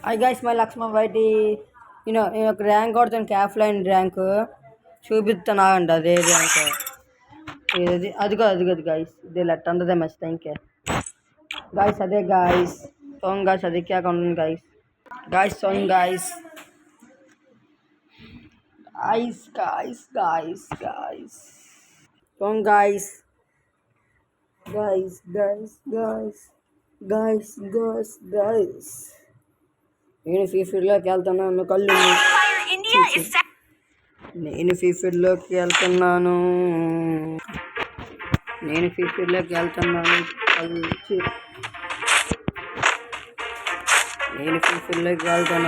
I guys my Lakshman Vaiti నేను ఒక rank కొడతాను క్యాఫ్లైన్ ర్యాంక్ చూపిస్తాను ఆగండి అదే ర్యాంక్ ఇది అదిగో గాయస్ ఇది let under the match thank you guys अदे गाइस सॉन्ग गाइस अदे क्या कौन guys guys song guys guys song guys నేను ఫీఫీడ్లోకి వెళ్తున్నాను కళ్ళు నేను ఫీఫీడ్లోకి వెళ్తున్నాను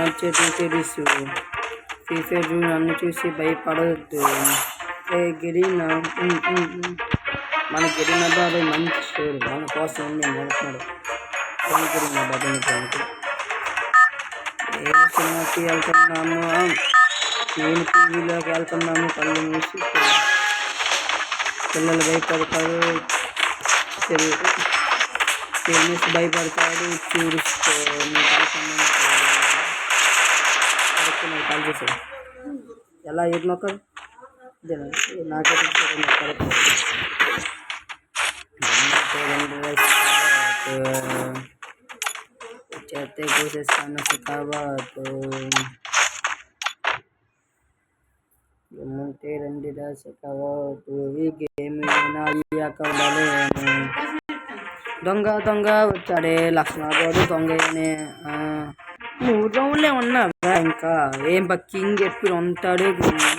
వచ్చేది తెలుసు ఫీఫీడ్ నన్ను చూసి భయపడవద్దు ఏ గిరినా మన గిరిన బాబాయ్ మంచి షేర్ మన కోసం నేను వెళ్తున్నాడు గిరిన బాబాయ్ నేను సినిమాకి వెళ్తున్నాము నేను టీవీలోకి వెళ్తున్నాము కళ్ళు మూసి పిల్లలు భయపడతారు తెలిసి భయపడతాడు చూడుస్తూ కాల్ చేశాడు ఎలా ఏడు మొక్కలు నాకైతే कहते कोशिश करना सिखावा तो मुंटे रंडीदा सिखावा तो ये गेम ना लिया कवले దొంగ వచ్చాడే లక్ష్మణుడు దొంగనే 3 రౌండ్లే ఉన్నా ఇంకా ఏం కింగ్ ఎప్పుడు ఉంటాడు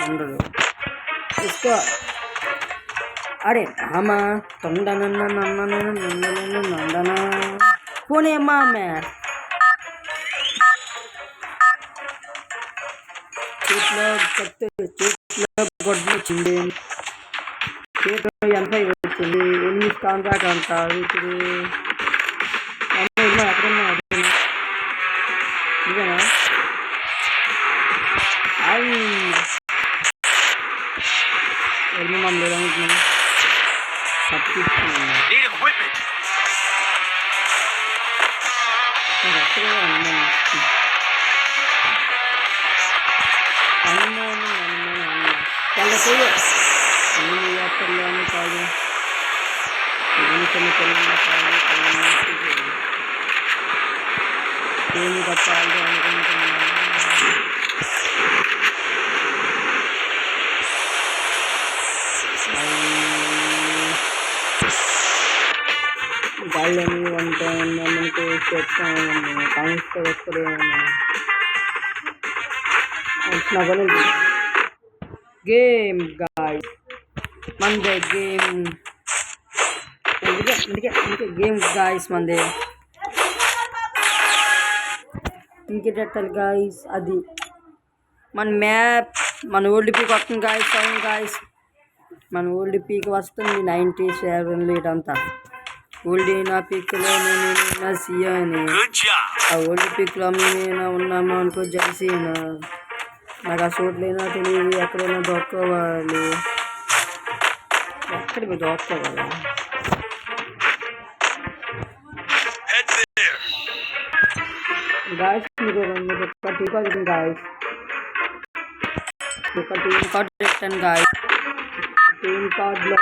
ఉండడు తీసుకో అరే అమ్మా తొందన పోనీ అమ్మా ఆమె చేతిలో గొడ్లు వచ్చింది చేతిలో 80 వచ్చింది ఎన్ని స్థానం దాకా అంటారు ఇప్పుడు ఎక్కడున్నా ఇదేనా అవి ఎన్ని మంది అనుకుంటున్నాను కాదు ఏమి కట్టాలి అనుకుంటున్నాను గాళ్ళని ఉంటామంటే చెప్తాను కాన్స్తో ఎక్కడేమన్నా గేమ్ గాయస్ మందే గేమ్ గేమ్ గాయస్ మందే ఇంకేటట్టాలి గాయస్ అది మన మ్యాప్ మన ఓల్డ్ పీక్ వస్తుంది గాయస్ అవును గాయస్ మన ఓల్డ్ పీక్ వస్తుంది 97 ఇదంతా ఓల్డ్ నా పీక్లో నేను సియాని ఆ ఓల్డ్ పీక్లో మేము ఉన్నాము అనుకో జెర్సీనా నాకు ఆ చోట్లైనా తెలియదు ఎక్కడైనా దొరకోవాలి ఎక్కడికి దొరకోవాలి గాయస్ మీరు ఒక టీ కార్డు గాయస్ ఒక టీమ్ కార్డు పెట్టాను గాయస్ టీమ్ కార్డులో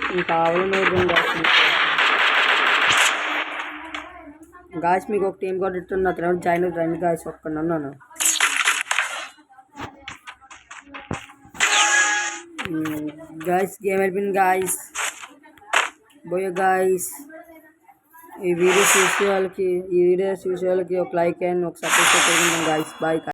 నేను కావాలని గాయస్ మీకు ఒక టీమ్ కార్డు ఇస్తున్నా తర్వాత జాయిన్ అవుతుంది గాయస్ ఒక్కడిని అన్నాను గాయస్ గేమ్ అయిపోయింది గాయస్ బోయో గాయస్ ఈ వీడియోస్ చూసే వాళ్ళకి ఒక లైక్ అండ్ ఒక సపోర్ట్ చేసుకుంటాం గాయస్ బాయ్.